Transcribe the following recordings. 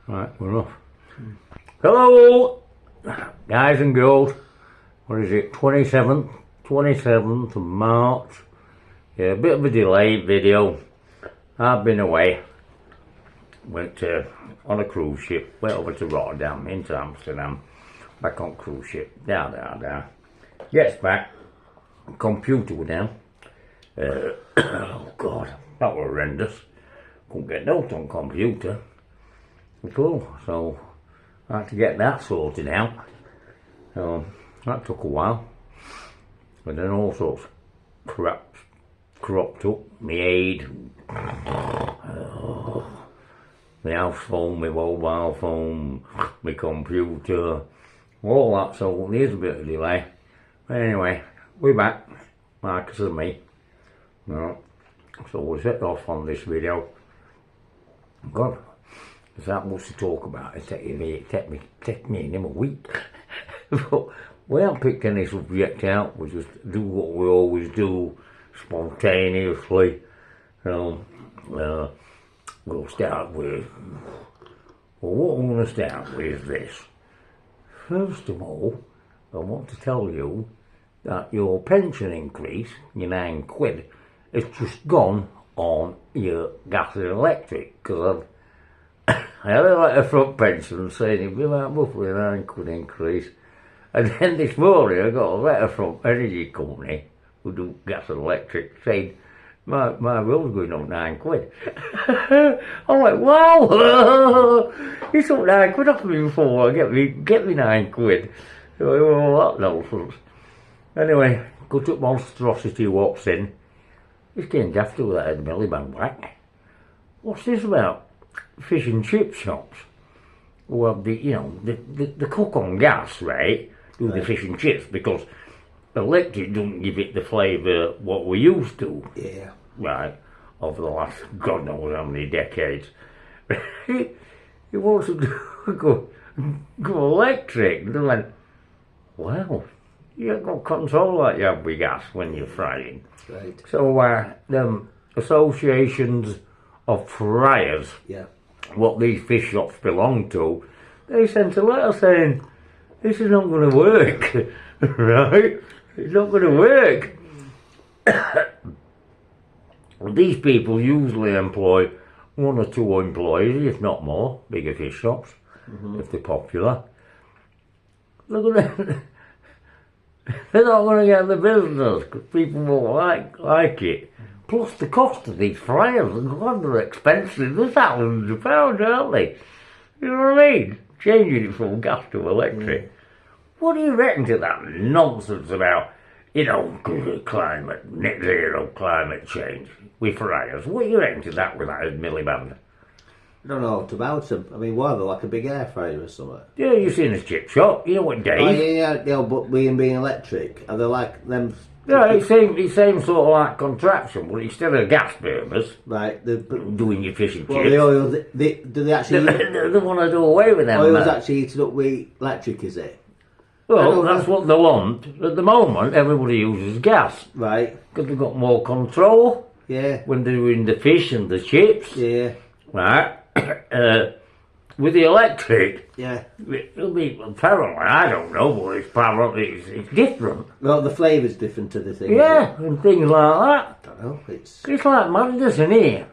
Right, we're off. Hello, guys and girls. What is it? 27th of March. Yeah, a bit of a delayed video. I've been away. Went on a cruise ship. Went over to Rotterdam, into Amsterdam. Back on cruise ship. Down. Gets back. Computer was down. Oh God, that was horrendous. Couldn't get notes on computer. Cool. So I had to get that sorted out. That took a while. But then all sorts of crap cropped up. My aid, my house phone, my mobile phone, my computer, all that. So there's a bit of delay. But anyway, we're back, Marcus and me. So we'll set off on this video. God, there's that much to talk about. It take me and him a week. But we haven't picked any subject out. We just do what we always do, spontaneously. We'll start with. Well, what I'm going to start with is this. First of all, I want to tell you that your pension increase, your £9, has just gone on your gas and electric, because I had a letter from pension saying it'd be about roughly a £9 increase, and then this morning I got a letter from energy company who do gas and electric saying my bill's going up £9. I'm like, wow, you took £9 off me before I get me £9. Well, that nonsense. Anyway, cut up monstrosity walks in. He's getting daft with that Ed Miliband whack. What's this about? Fish and chip shops. Well, the cook on gas, right, do the fish and chips, because electric doesn't give it the flavour what we used to. Yeah. Right, over the last God knows how many decades. He wants to go electric. And they went, wow, you haven't got control like you have with gas when you're frying. Right. So the associations of fryers, what these fish shops belong to, they sent a letter saying, this is not going to work, right? It's not going to work. These people usually employ 1 or 2 employees, if not more, bigger fish shops, if they're popular. They're not going to get the business because people won't like it. Plus the cost of these fryers, and God, they're expensive. They're thousands of pounds, aren't they? You know what I mean? Changing it from gas to electric. What do you reckon to that nonsense about, climate, net zero, climate change with fryers? What do you reckon to that with that Miliband? I don't know what about them. I mean, why, they're like a big air fryer or something? Yeah, you've seen a chip shop. You know what, Dave? Oh, yeah, but being electric, are they like them? Yeah, it's same sort of like contraption, but instead of gas burners, right, doing your fish and chips. Well, the oil, do they actually? They want to do away with them. Oil's actually heated up with electric, is it? Well, that's what they want. At the moment, everybody uses gas. Right. Because they've got more control. Yeah. When they're doing the fish and the chips. Yeah. Right. With the electric. Yeah. It'll be, apparently, I don't know, but it's different. Well, the flavour's different to the thing. Yeah, and things like that. I don't know. It's like madness, isn't it?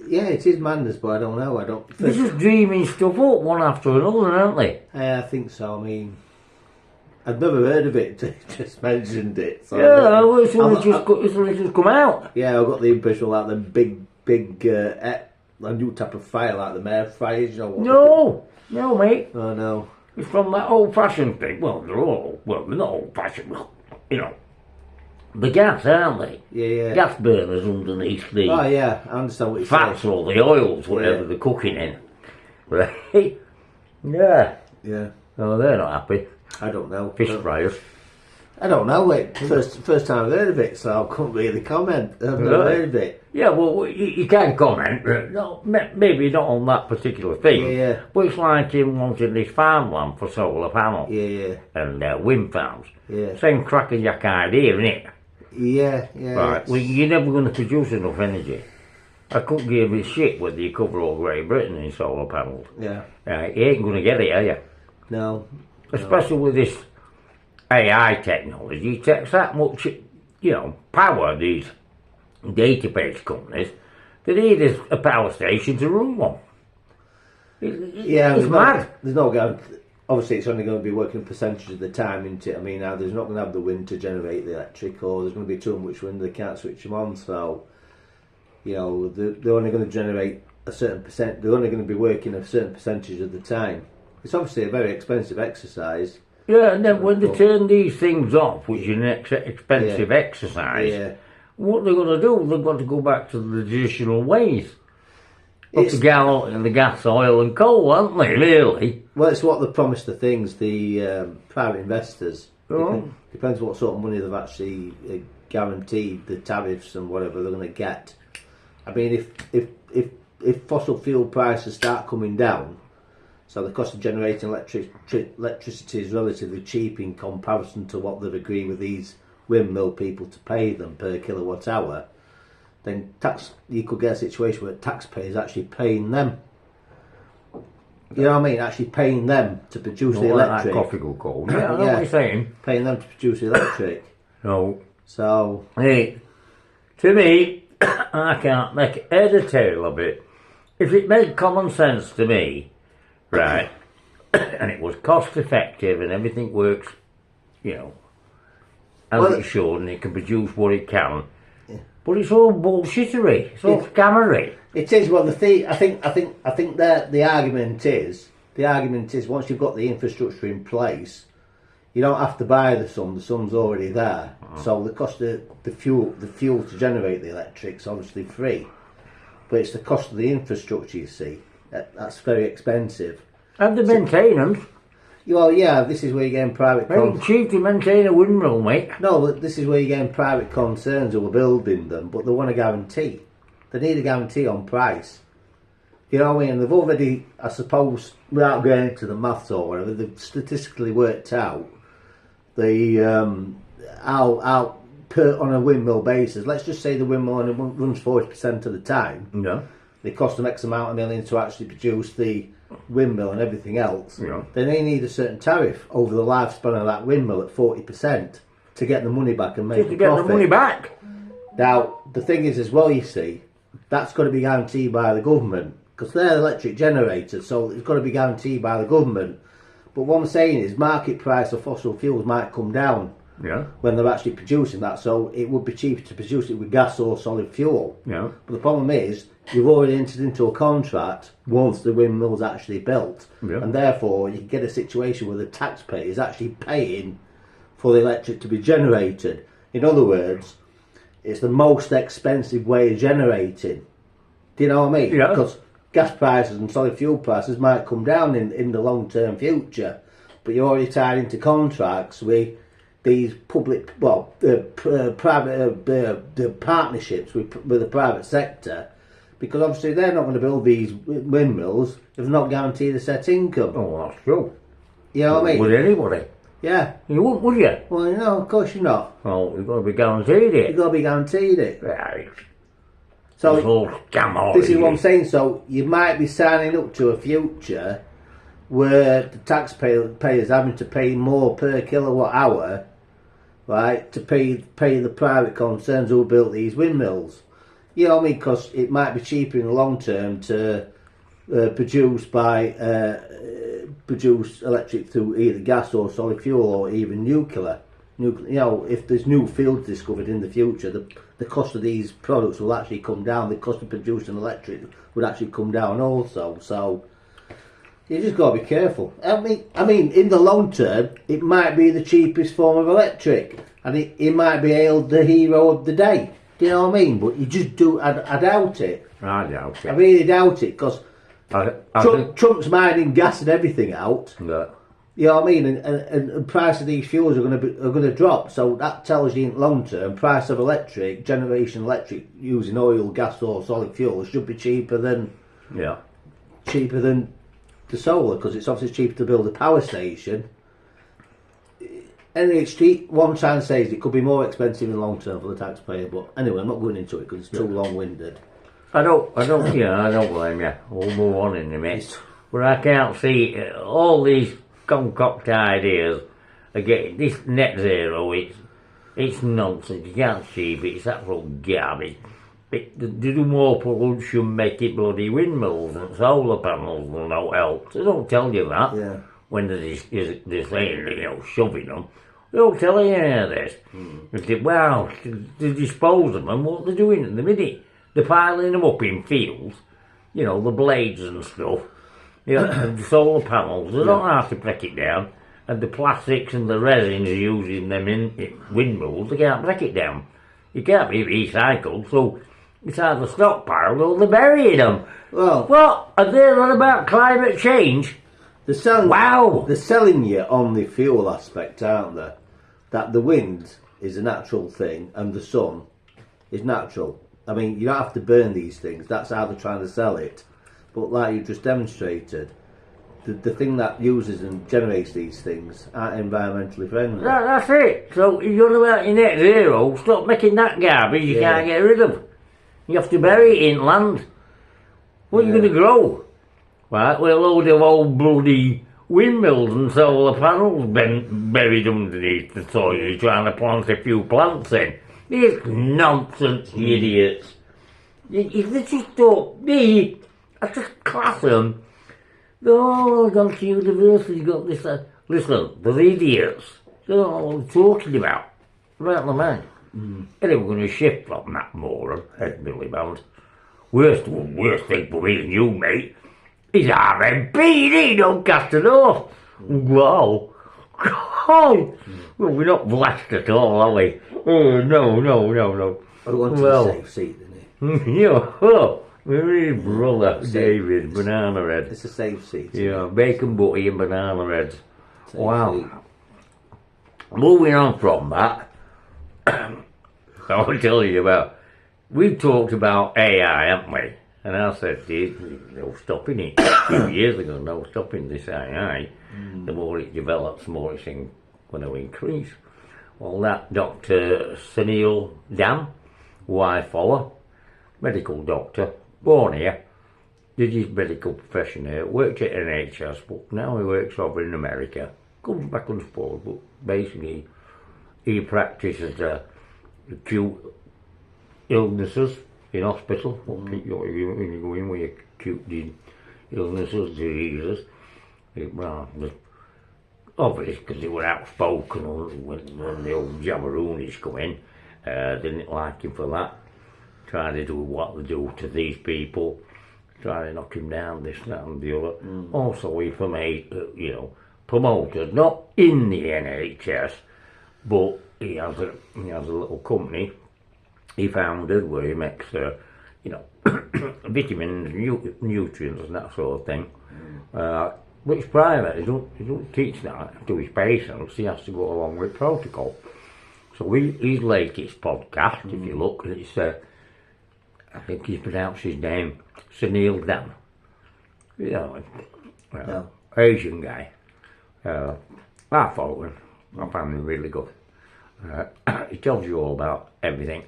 Yeah, it is madness, but I don't know. They're just dreaming stuff up one after another, aren't they? I think so. I mean, I'd never heard of it. Just mentioned it. So yeah, it's only just come out. Yeah, I got the impression like the big a new type of fire, like the air fryers. You know? No, mate. Oh no. It's from that old-fashioned thing. Well, they're not old-fashioned. The gas, aren't they? Yeah. Gas burners underneath the. Oh yeah, I understand what you're fats saying. or the oils, whatever they're cooking in. Right? Yeah. Yeah. Oh, they're not happy. I don't know. Fish fryers. I don't know. First time I've heard of it, so I couldn't really comment. I've never heard of it. Yeah, well, you can comment. No, maybe not on that particular thing. Yeah. But it's like him wanting this farmland for solar panels. Yeah. And wind farms. Yeah. Same crackerjack idea, isn't it? Yeah. Right. Well, you're never going to produce enough energy. I couldn't give a shit whether you cover all Great Britain in solar panels. Yeah. You ain't going to get it, are you? No. Especially with this AI technology, it takes that much, power, these database companies. They need a power station to run one. It's mad. There's no guarantee. Obviously, it's only going to be working a percentage of the time, isn't it? I mean, now there's not going to have the wind to generate the electric, or there's going to be too much wind, they can't switch them on. So, they're only going to generate a certain percent. They're only going to be working a certain percentage of the time. It's obviously a very expensive exercise. Yeah, and then when they turn these things off, which is an expensive exercise, what they're going to do, they've got to go back to the traditional ways. Up the gas, oil and coal, aren't they, really? Well, it's what they promised the things, the private investors. Oh. Depends what sort of money they've actually guaranteed, the tariffs and whatever they're going to get. I mean, if fossil fuel prices start coming down, so the cost of generating electricity is relatively cheap in comparison to what they've agreed with these windmill people to pay them per kilowatt hour, then you could get a situation where taxpayers actually paying them. You know what I mean? Actually paying them to produce the electric. That coffee will cold. Yeah, I know what you're saying. Paying them to produce the electric. No. So, hey, to me, I can't make head or tail of it. If it made common sense to me, right, and it was cost effective and everything works, as it should, and it can produce what it can. Yeah. But it's all bullshittery. It's all scammery. It is. Well, I think that the argument is once you've got the infrastructure in place, you don't have to buy the sun. The sun's already there. So the cost of the fuel to generate the electric's obviously free, but it's the cost of the infrastructure. You see, that's very expensive. And the maintenance. Well, yeah, this is where you're getting private. It's cheap to maintain a windmill, mate. No, but this is where you're getting private concerns who are building them, but they want a guarantee. They need a guarantee on price. You know what I mean? And they've already, I suppose, without going into the maths or whatever, they've statistically worked out the how on a windmill basis. Let's just say the windmill only runs 40% of the time. Yeah. They cost them X amount of million to actually produce the windmill and everything else. Yeah. Then they need a certain tariff over the lifespan of that windmill at 40% to get the money back and make just to get the money back. Now the thing is, as well, you see, that's got to be guaranteed by the government because they're electric generators, so it's got to be guaranteed by the government. But what I'm saying is, market price of fossil fuels might come down. Yeah. When they're actually producing that, so it would be cheaper to produce it with gas or solid fuel. Yeah. But the problem is, you've already entered into a contract once the windmill's actually built, and therefore you can get a situation where the taxpayer is actually paying for the electric to be generated. In other words, it's the most expensive way of generating. Do you know what I mean? Yeah. Because gas prices and solid fuel prices might come down in the long-term future, but you're already tied into contracts with these public, private partnerships with the private sector, because obviously they're not going to build these windmills if they're not guaranteed a set income. Oh, that's true. You know what I mean? Would anybody? Yeah. You wouldn't, would you? Well, of course you're not. Well, you've got to be guaranteed it. You've got to be guaranteed it. Right. So it's all scam. This is what I'm saying. So you might be signing up to a future where the taxpayers having to pay more per kilowatt hour, right, to pay the private concerns who built these windmills. You know what I mean? Because it might be cheaper in the long term to produce electric through either gas or solid fuel or even nuclear. If there's new fields discovered in the future, the cost of these products will actually come down. The cost of producing electric would actually come down also. So you just got to be careful. I mean, in the long term, it might be the cheapest form of electric, and it might be hailed the hero of the day. Do you know what I mean? But you just do. I doubt it. I doubt it. I really doubt it because Trump's mining gas and everything out. Yeah. You know what I mean? And the price of these fuels are going to drop. So that tells you in long term, price of electric using oil, gas, or solid fuel should be cheaper than the solar, because it's obviously cheaper to build a power station. And it's cheap. What I'm trying to say is it could be more expensive in the long term for the taxpayer. But anyway, I'm not going into it because it's too long-winded. I don't blame you. We'll move on in a minute. But I can't see all these concocted ideas are getting this net zero. It's nonsense. You can't achieve it. It's absolute garbage. They do more pollution, make it bloody windmills and solar panels will not help. They don't tell you that when they're saying, shoving them. They don't tell you any of this. They say, well, to dispose of them, what they're doing in the minute. They're piling them up in fields, the blades and stuff, and the solar panels. They don't have to break it down. And the plastics and the resins are using them in windmills. They can't break it down. It can't be recycled, so it's either stockpiled or they're burying them. Well, what? Are they on about climate change? They're selling, wow. They're selling you on the fuel aspect, aren't they? That the wind is a natural thing and the sun is natural. I mean, you don't have to burn these things. That's how they're trying to sell it. But like you just demonstrated, the thing that uses and generates these things aren't environmentally friendly. That's it. So you're on about your net zero. Stop making that garbage you can't get rid of. You have to bury it in land. What are you going to grow? Right, with a load of old bloody windmills and solar panels buried underneath the soil. You're trying to plant a few plants in. These nonsense idiots. They just don't. I just class them. They're all gone to university, got this. Listen, they're idiots. They don't know what they're talking about. Right on the mind. Anyway, we're going to shift from that moron, head Miliband. Worst thing for me and you, mate, is RMP, he don't cast it off. Wow. God. Well, we're not blessed at all, are we? Oh, no. I wanted a safe seat, didn't he? His brother, David, Banana Head. It's a safe seat. Yeah, bacon butty and banana heads. Wow. Moving on from that, I'll tell you about, we've talked about AI, haven't we? And I said, no stopping it. A few years ago, no stopping this AI. The more it develops, the more it's going to increase. Well, that Dr. Sunil Dam, who I follow, medical doctor, born here, did his medical profession here, worked at NHS, but now he works over in America. Comes back and forth, but basically he practices acute illnesses in hospital. When you go in with acute illnesses, diseases, obviously because they were outspoken when the old Jabberoonis come in, didn't like him for that. Trying to do what they do to these people, trying to knock him down, this, that and the other. Also he promoted, not in the NHS, but he has a little company he founded where he makes vitamins, nutrients and that sort of thing. But it's private, he don't teach that to his patients, he has to go along with protocol. So his latest podcast, if you look, it's I think he's pronounced his name Sunil Dam. Asian guy. I follow him. I find him really good. He tells you all about everything.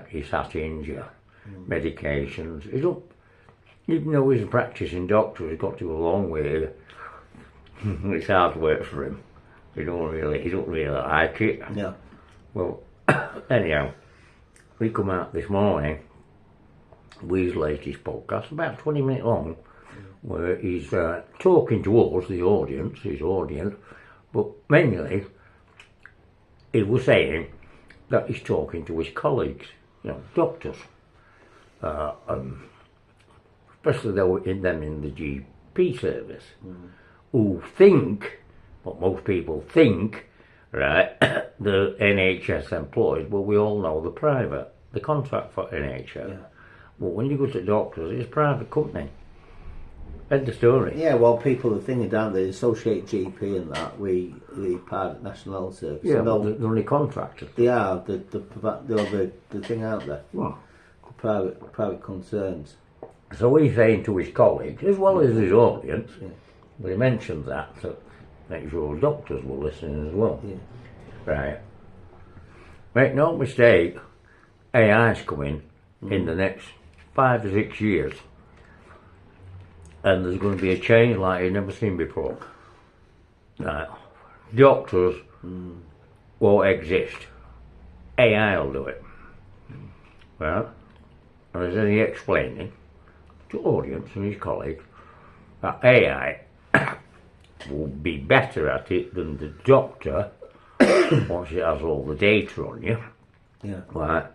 His heart injury, medications. Even though he's a practicing doctor, he's got to go a long way. It's hard work for him. He don't really like it. Yeah. Well, anyhow, we come out this morning with his latest podcast, about 20 minutes long, where he's talking to us, his audience, but mainly he was saying that he's talking to his colleagues, doctors, especially them in the GP service, who think, what most people think, right, the NHS employed, well, we all know the contract for NHS. Yeah. But when you go to doctors, it's a private company. End the story. Yeah, well, people are thinking, don't they, associate GP and that, the private National Health Service. Yeah, they're only contractors. They are, the thing out there. What? The private concerns. So he's saying to his colleagues, as well as his audience, but he mentions that to make sure doctors will listen as well. Yeah. Right. Make no mistake, AI's coming, in the next 5 or 6 years. And there's going to be a change like you've never seen before. Now, doctors won't exist. AI will do it. Right? And as he explaining to audience and his colleagues that AI will be better at it than the doctor once it has all the data on you. Yeah. Right?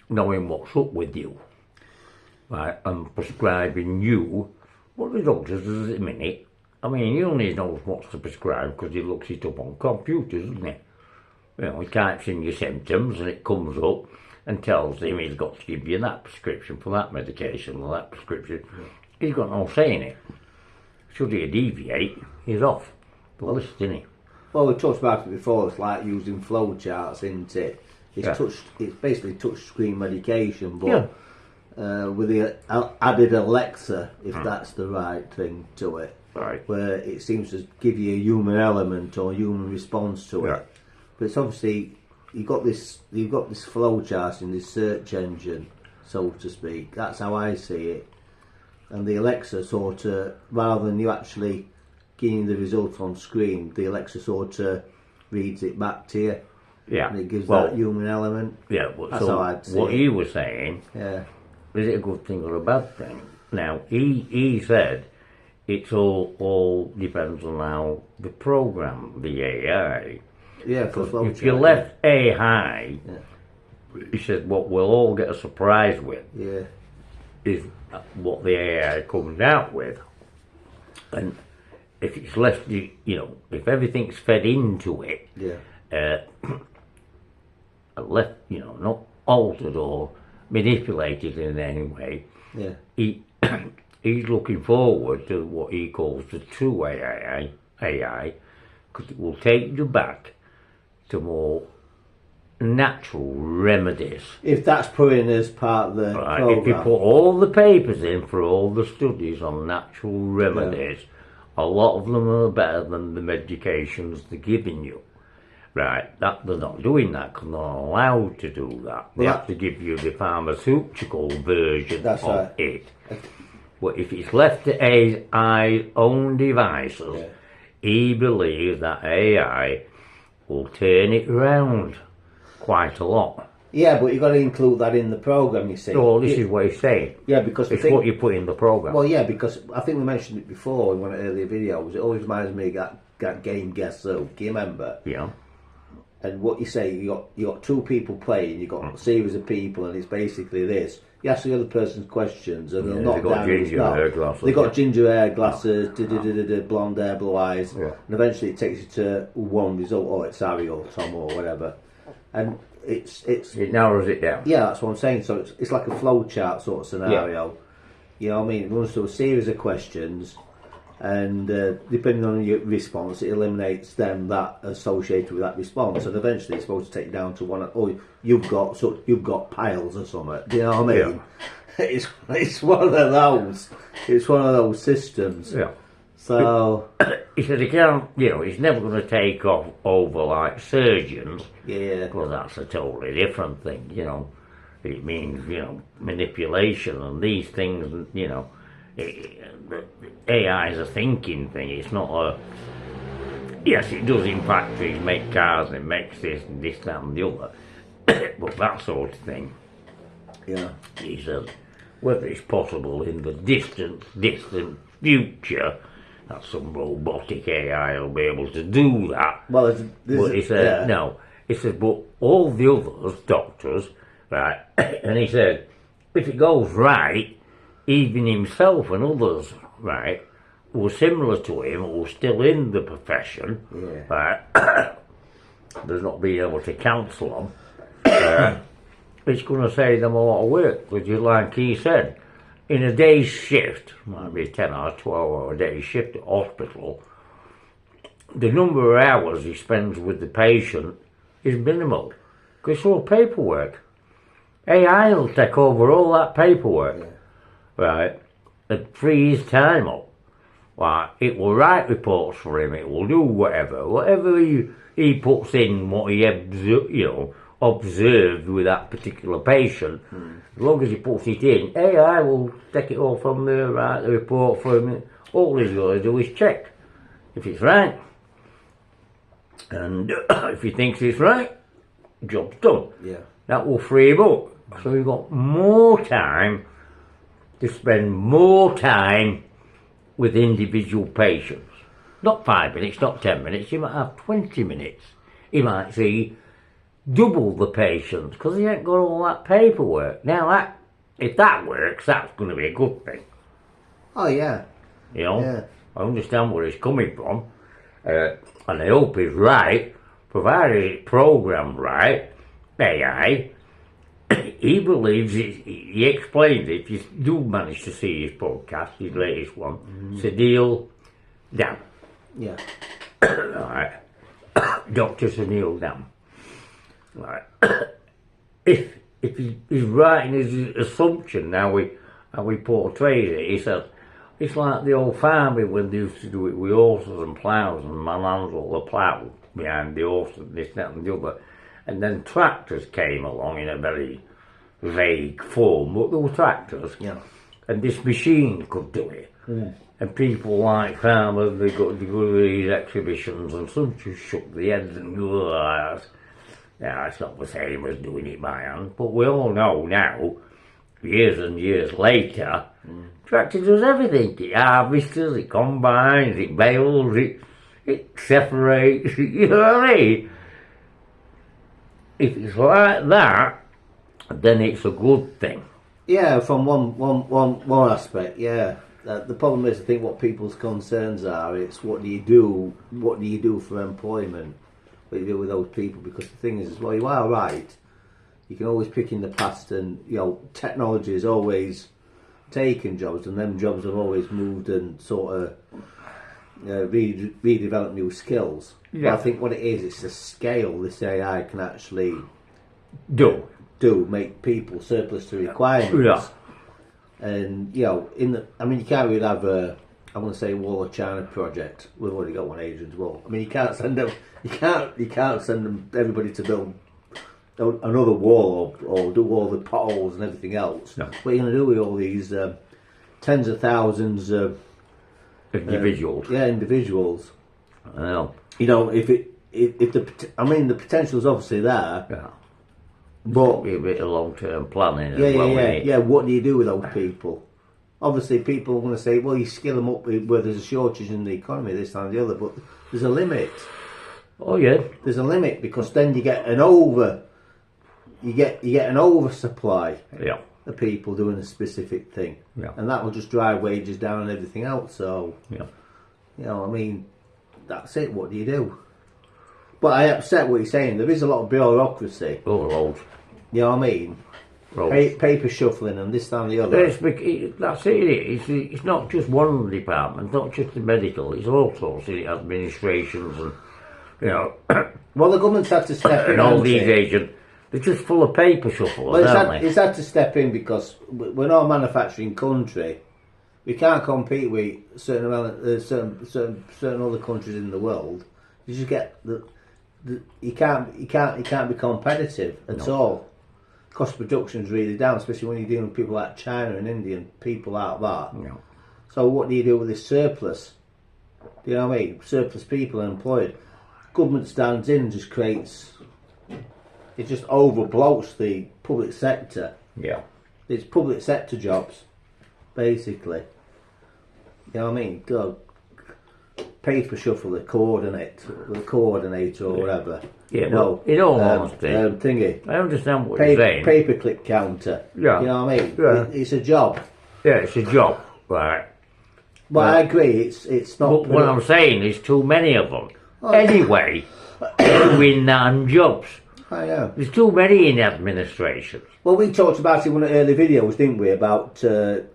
Knowing what's up with you. Right? And prescribing you what the doctor does at the minute. I mean, he only knows what to prescribe because he looks it up on computers, doesn't he? You know, he types in your symptoms and it comes up and tells him he's got to give you that prescription for that medication or that prescription. He's got no say in it. Should he deviate, he's off the list, isn't he? Well, we talked about it before. It's like using flow charts, isn't it? It's basically touch screen medication, but with the added Alexa, if that's the right thing to it. Right. Where it seems to give you a human element or human response to it. But it's obviously you've got this flow chart in this search engine, so to speak. That's how I see it. And the Alexa sort of, rather than you actually getting the result on screen, the Alexa sort of reads it back to you. Yeah. And it gives that human element. Yeah, but That's so how I'd see what it. he was saying, Yeah. is it a good thing or a bad thing? Now, he said it's all depends on how the program, the AI. Yeah, for flow If you left AI, he said what we'll all get a surprise with is what the AI comes out with. And if it's left, if everything's fed into it, left, not altered or manipulated in any way, he's looking forward to what he calls the true AI, because it will take you back to more natural remedies. If that's put in as part of the program. If you put all the papers in for all the studies on natural remedies, a lot of them are better than the medications they're giving you. Right, that they're not doing that because they're not allowed to do that. They have to give you the pharmaceutical version of it. But if it's left to AI's own devices, he believes that AI will turn it around quite a lot. Yeah, but you've got to include that in the program, you see. Oh, this is what he's saying. Yeah, because it's what you put in the program. Well, yeah, because I think we mentioned it before in one of the earlier videos. It always reminds me of that game Guess Who. Can you remember? Yeah. And what you say, you got two people playing. You got a series of people, and it's basically this. You ask the other person's questions, and they'll knock down. They got ginger hair glasses, blonde hair, blue eyes, and eventually it takes you to one result. Oh, it's Harry or Tom or whatever, and it narrows it down. Yeah, that's what I'm saying. So it's like a flow chart sort of scenario. Yeah. You know what I mean? It runs through a series of questions, and depending on your response, it eliminates them that associated with that response, and eventually it's supposed to take you down to one. Oh, you've got piles or something. Do you know what I mean? Yeah. It's one of those. It's one of those systems. Yeah. So he said he can't. He's never going to take off over like surgeons. Yeah. Because that's a totally different thing. It means manipulation and these things. AI is a thinking thing. It's not a. Yes, it does in factories make cars and it makes this and this, that and the other. But that sort of thing. Yeah. He said, whether it's possible in the distant future that some robotic AI will be able to do that. Well, but he said, no. He said, but all the others, doctors, right, and he said, if it goes right, even himself and others, right, who were similar to him, who were still in the profession, right, there's not being able to counsel them, it's going to save them a lot of work, which is like he said, in a day's shift, might be a 10 or 12 hour day shift at hospital, the number of hours he spends with the patient is minimal, because it's all paperwork. AI will take over all that paperwork, right, and free his time up. Right, it will write reports for him, it will do whatever he puts in, what he observed with that particular patient, as long as he puts it in, AI will take it all from there, write the report for him. All he's got to do is check if it's right. And if he thinks it's right, job's done. Yeah. That will free him up. So you've got more time to spend more time with individual patients. Not 5 minutes, not 10 minutes, you might have 20 minutes. You might see double the patients because he ain't got all that paperwork. Now, if that works, that's going to be a good thing. Oh, yeah. You know? Yeah. I understand where he's coming from. And I hope he's right, provided it's programmed right, AI. He believes he explains it. If you do manage to see his podcast, his latest one, Sunil Dham. Yeah. Right. Dr. Sunil Dham. Right. If he's right in his assumption, how we portray it, he says, it's like the old farming when they used to do it with horses and ploughs and manhandle the plough behind the horse and this, that and the other. And then tractors came along in a very vague form, but there were tractors. Yeah. And this machine could do it. And people like farmers, they go to these exhibitions and some just shook their heads and go, yeah, it's not the same as doing it by hand. But we all know now, years and years later, tractor does everything. It harvests, it combines, it bales, it separates, you know what I mean? If it's like that, then it's a good thing. Yeah, from one aspect, yeah. The problem is, I think, what people's concerns are. It's what do you do for employment? What do you do with those people? Because the thing is, well, you are right. You can always pick in the past, and technology has always taken jobs, and them jobs have always moved and sort of redeveloped new skills. Yeah. But I think what it is, it's the scale this AI can actually Do. make people surplus to requirements. Yeah. And you can't really have I want to say Wall of China project. We've already got one Adrian's Wall. I mean, you can't send them. You can't send them everybody to build another wall or do all the potholes and everything else. No. What are you going to do with all these tens of thousands of Individuals. individuals? I know. The potential is obviously there. Yeah. But Be a bit of long-term planning. yeah. What do you do with those people? Obviously, people are going to say, "Well, you skill them up where there's a shortage in the economy, this time and the other." But there's a limit. Oh yeah. There's a limit because then you get an oversupply Yeah. of people doing a specific thing, Yeah. and that will just drive wages down and everything else. So, Yeah. That's it. What do you do? But I accept what you're saying. There is a lot of bureaucracy. Oh, loads. You know what I mean? Loads. Paper shuffling and this, that and the other. That's it. It's not just one department, not just the medical. It's all sorts of administrations and Well, the government's had to step in. and all hasn't these it? agents. They're just full of paper shufflers, Well, aren't it's had to step in because we're not a manufacturing country. We can't compete with certain other countries in the world. You just get you can't be competitive at all. Cost of production is really down, especially when you're dealing with people like China and India and people like that. they? No. So what do you do with this surplus? Do you know what I mean? Surplus people are employed. Government stands in and just creates. It just overbloats the public sector. Yeah. It's public sector jobs, basically. You know what I mean? Go paper shuffle, the coordinator or whatever. Yeah. No. In all honesty, thingy. I understand what you're saying. Paper clip counter. Yeah. You know what I mean? Yeah. It's a job. Yeah, it's a job, right? But I agree. It's not. But what I'm saying is too many of them. Anyway, doing non-jobs. I know. There's too many in administration. Well, we talked about it in one of the early videos, didn't we? About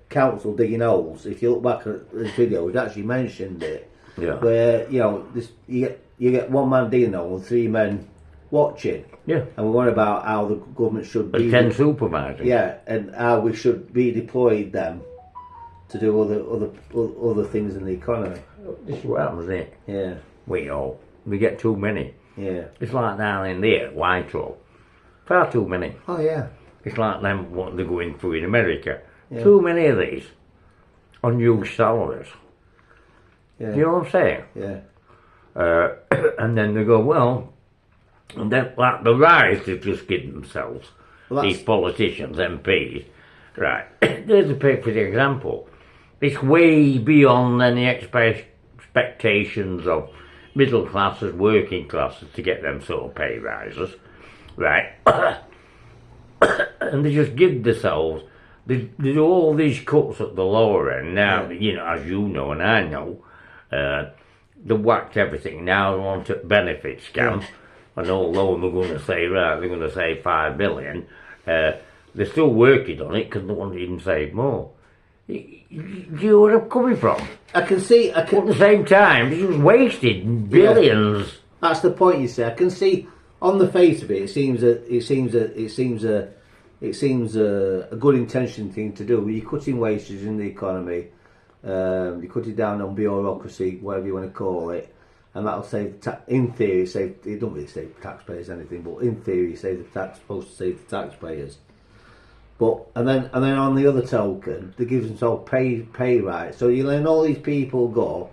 council digging holes. If you look back at this video, we'd actually mentioned it. Yeah. Where you get one man digging a hole and 3 men watching. Yeah. And we worry about how the government should be. 10 supervisors. Yeah, and how we should redeploy them to do other things in the economy. This is what happens, isn't it? Yeah. We get too many. Yeah. It's like down in there, Whitehall. Far too many. Oh yeah. It's like them what they're going through in America. Yeah. Too many of these on huge salaries. Yeah. Do you know what I'm saying? Yeah. And then they go, well, and then like the rise they've just given themselves, Well, these politicians, MPs, right? There's a perfect example. It's way beyond any expectations of middle classes, working classes to get them sort of pay rises, right? And they just give themselves. They do all these cuts at the lower end now. You know, as you know and I know, they whacked everything. Now they want a benefit scam, and although they're going to say they're going to save $5 billion, they're still working on it because they want to even save more. Do you know where I'm coming from? I can see. At the same time, it's just wasted billions. That's the point you say. I can see on the face of it. It seems a good intention thing to do. You're cutting wages in the economy. You cut it down on bureaucracy, whatever you want to call it, and that'll save. In theory, save. It don't really save taxpayers anything, but in theory, supposed to save the taxpayers. But and then on the other token, they give themselves pay rights. So you let all these people go,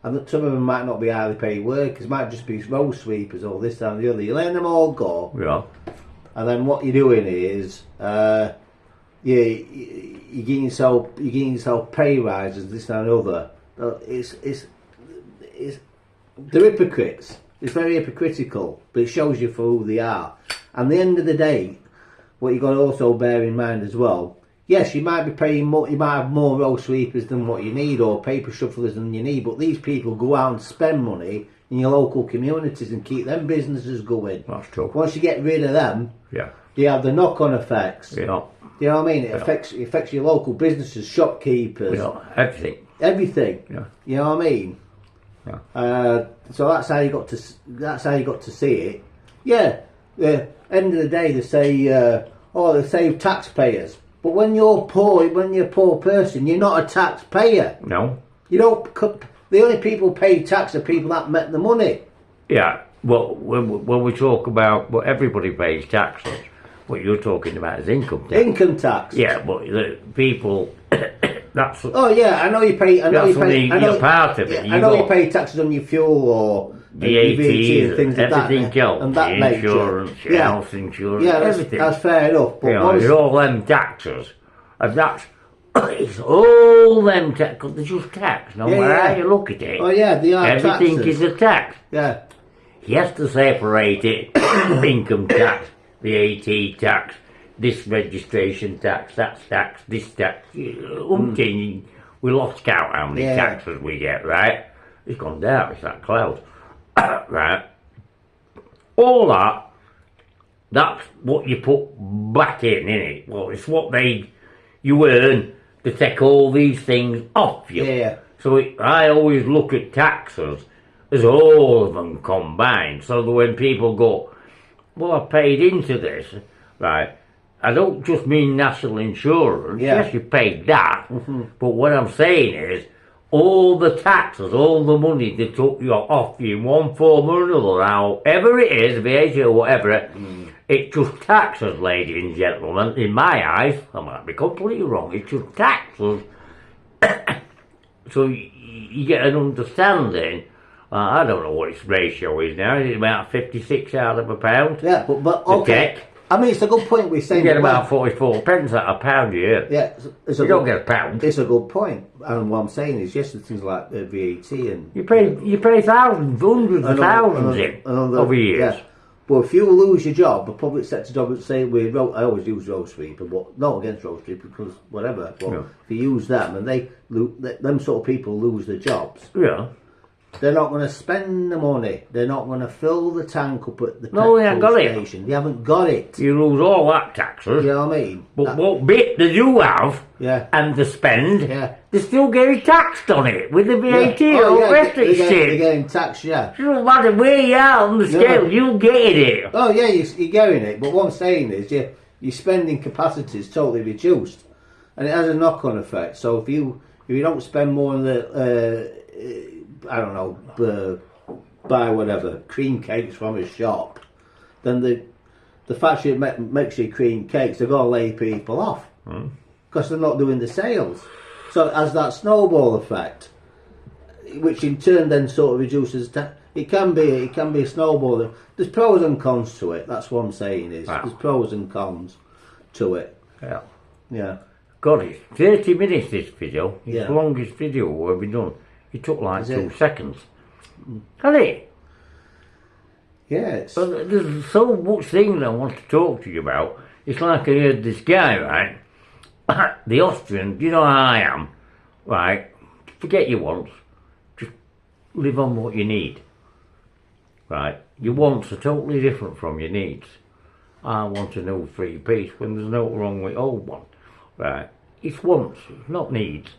and some of them might not be highly paid workers, might just be road sweepers or this and the other. You let them all go, Yeah. and then what you're doing is, you're getting yourself pay rises, this and the other. They're hypocrites. It's very hypocritical, but it shows you for who they are. And at the end of the day, what you've got to also bear in mind as well, yes, you might be paying more, you might have more road sweepers than what you need or paper shufflers than you need, but these people go out and spend money in your local communities and keep them businesses going. That's true. Once you get rid of them, you have the knock-on effects. Yeah. Do you know what I mean? It affects your local businesses, shopkeepers, Everything. everything. Yeah. You know what I mean? Yeah. So that's how you got to see it. Yeah. End of the day, they say, they save taxpayers. But when you're poor, when you're a poor person, you're not a taxpayer. No. You don't. The only people pay tax are people that make the money. Yeah. Well, when we talk about, well, everybody pays taxes. What you're talking about is income tax. Income tax. Yeah, but the people. That's. Oh yeah, I know you pay. I know you pay. You're part of it. I know you pay taxes on your fuel or VAT and things like that. Everything else. And that Insurance, your house insurance, yeah, everything. That's fair enough. But it's all them taxes, and that's it's all them tax because they're just tax. No matter how you look at it. Oh yeah, they are everything taxes. is a tax. Yeah. He has to separate it: income tax, VAT tax, this registration tax, that's tax, this tax. We lost count how many taxes we get. Right? It's gone down. It's that cloud. Right? All that's what you put back in it. Well, it's what you earn to take all these things off you. Yeah. So I always look at taxes as all of them combined, so that when people go, well, I paid into this, right? I don't just mean national insurance. Yeah. Yes, you paid that, but what I'm saying is, all the taxes, all the money they took you off you in one form or another, however it is, VAT or whatever, it's just taxes, ladies and gentlemen. In my eyes, I might be completely wrong, it's just taxes. So you get an understanding. I don't know what its ratio is now. It's about 56 out of a pound. Yeah, but okay. Check. I mean, it's a good point we're saying. You get about 44 pence out of a pound a year. Yeah, you don't get a pound. It's a good point. And what I'm saying is, yes, things like VAT and you pay thousands, hundreds of thousands over years. Yeah. But if you lose your job, a public sector job, say I always use road sweeper, but not against road sweeper because whatever. But if you use them and them sort of people lose their jobs. Yeah. They're not going to spend the money. They're not going to fill the tank up at the petrol they haven't got station. It. They haven't got it. You lose all that taxes. You know what I mean? But what bit they do have and to spend, they're still getting taxed on it with the VAT and all the rest of it shit. They're getting taxed, It doesn't matter where you are on the scale, you're getting it. Oh yeah, you're getting it. But what I'm saying is, your spending capacity is totally reduced, and it has a knock-on effect. So if you don't spend more on the I don't know, buy whatever cream cakes from a shop, then the factory that makes you cream cakes, they're going to lay people off because they're not doing the sales. So it has that snowball effect, which in turn then sort of reduces. It can be a snowball. There's pros and cons to it. That's what I'm saying. There's pros and cons to it. Yeah. Yeah. God, it's 30 minutes this video. It's Yeah. the longest video we've ever done. It took like Is 2 it? seconds. Hasn't it? Yeah. It's, But there's so much things I want to talk to you about. It's like I heard this guy, right? The Austrian, you know how I am, right? Forget your wants. Just live on what you need. Right? Your wants are totally different from your needs. I want a new 3-piece when there's no wrong with old one. Right? It's wants, it's not needs.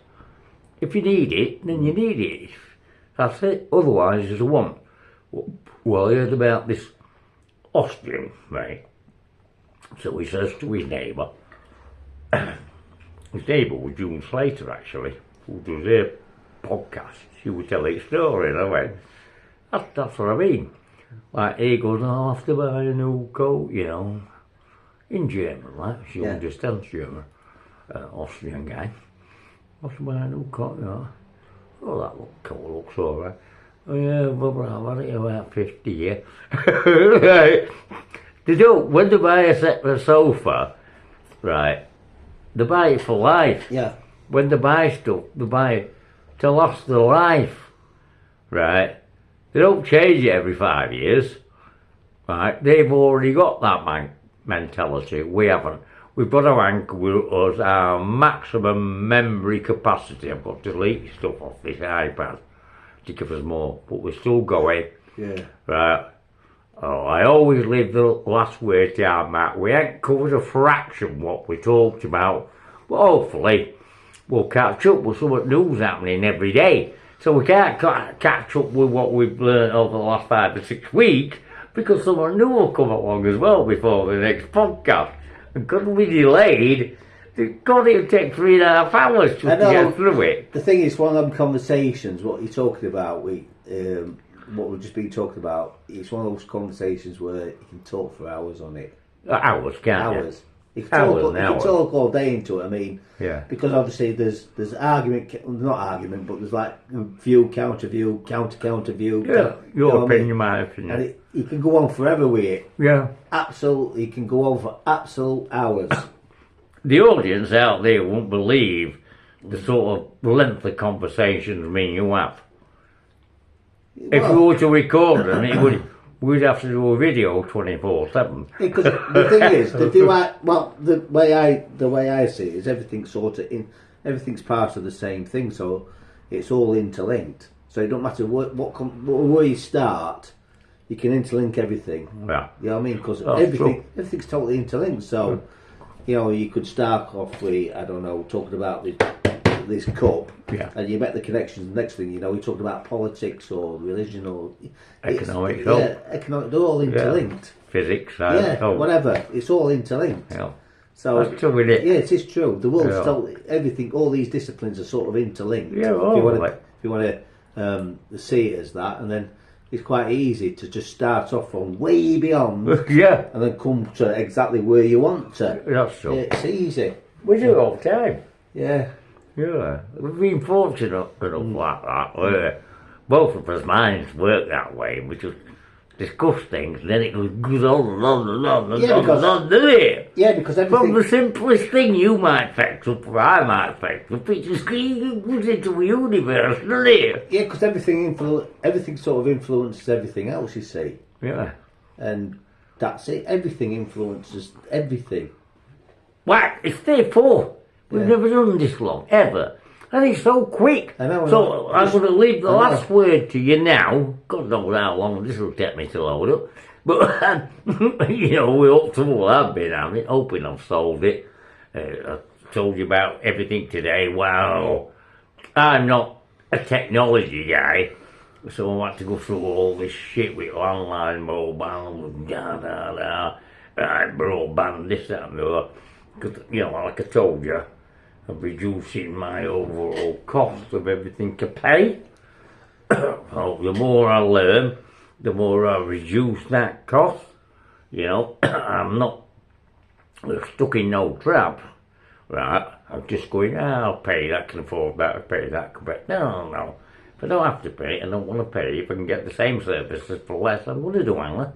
If you need it, then you need it. That's it. Otherwise, it's a want. Well, I heard about this Austrian, right? So he says to his neighbour, his neighbour was June Slater, actually, who does a podcast. She would tell his story, and I went, that's what I mean. Like, he goes, I have to buy a new coat, you know, in German, like, she understands German, Austrian guy. I have to buy a new coat, you know. Oh, that coat looks alright. Oh, yeah, I've had it about 50 years. They don't, when they buy a sofa, right, they buy it for life. yeah. When they buy stuff, they buy it to last their life, right? They don't change it every 5 years, right? They've already got that mentality. We haven't. We've got to anchor with us our maximum memory capacity. I've got to delete stuff off this iPad to give us more, but we're still going. Yeah. Right. Oh, I always leave the last word to our Matt. We ain't covered a fraction what we talked about, but hopefully we'll catch up with some news happening every day. So we can't catch up with what we've learned over the last 5 or 6 weeks because someone new will come along as well before the next podcast. And because we delayed, God, it'll take 3.5 hours just to get through it. The thing is, one of them conversations, what you're talking about, what we've just been talking about, it's one of those conversations where you can talk for hours on it. Hours, can't you? Hours. You can talk all day into it. I mean, yeah. Because obviously there's argument, not argument, but there's like view, counter view, counter view. Yeah, your opinion, my opinion. And you can go on forever with it. Yeah. Absolutely, you can go on for absolute hours. The audience out there won't believe the sort of length of conversations me and you have. If we were to record them, we'd have to do a video 24/7. Because the thing is, the way I see it is everything's part of the same thing, so it's all interlinked. So it don't matter where you start, you can interlink everything. Yeah. You know what I mean? Because everything's totally interlinked. So, you know, you could start off with, I don't know, talking about this cup, and you make the connections. Next thing you know, we talked about politics or religion or economics. Economic. They're all interlinked. Physics. Whatever. It's all interlinked. Yeah. So that's true with it. Yeah, it is true. The world's totally everything. All these disciplines are sort of interlinked. Yeah, if you want to see it as that, and then it's quite easy to just start off from way beyond. Yeah. And then come to exactly where you want to. That's true. It's easy. We do it all the time. Yeah. Yeah, we've been fortunate enough like that, where both of us minds work that way. We just discuss things, and then it goes on and on and on and on, doesn't it? Yeah, because everything... From the simplest thing you might fetch up, or I might fetch up, it just goes into the universe, doesn't it? Yeah, because everything sort of influences everything else, you see. Yeah. And that's it. Everything influences everything. Whack, it's day 4. We've never done this long, ever. And it's so quick. I know. So I'm going to leave the last word to you now. God knows how long this will take me to load up. But, you know, we're up to all I've been having, hoping I've solved it. I told you about everything today. Wow. I'm not a technology guy, so I had to go through all this shit with online, mobile, broadband, this, that, and the other. Because, you know, like I told you, I'm reducing my overall cost of everything to pay. Well, the more I learn, the more I reduce that cost. You know, I'm not stuck in no trap, right? I'm just going, I'll pay, I can afford that, I'll pay that. But no. If I don't have to pay, I don't want to pay. If I can get the same services for less, I'm going to do, Angler.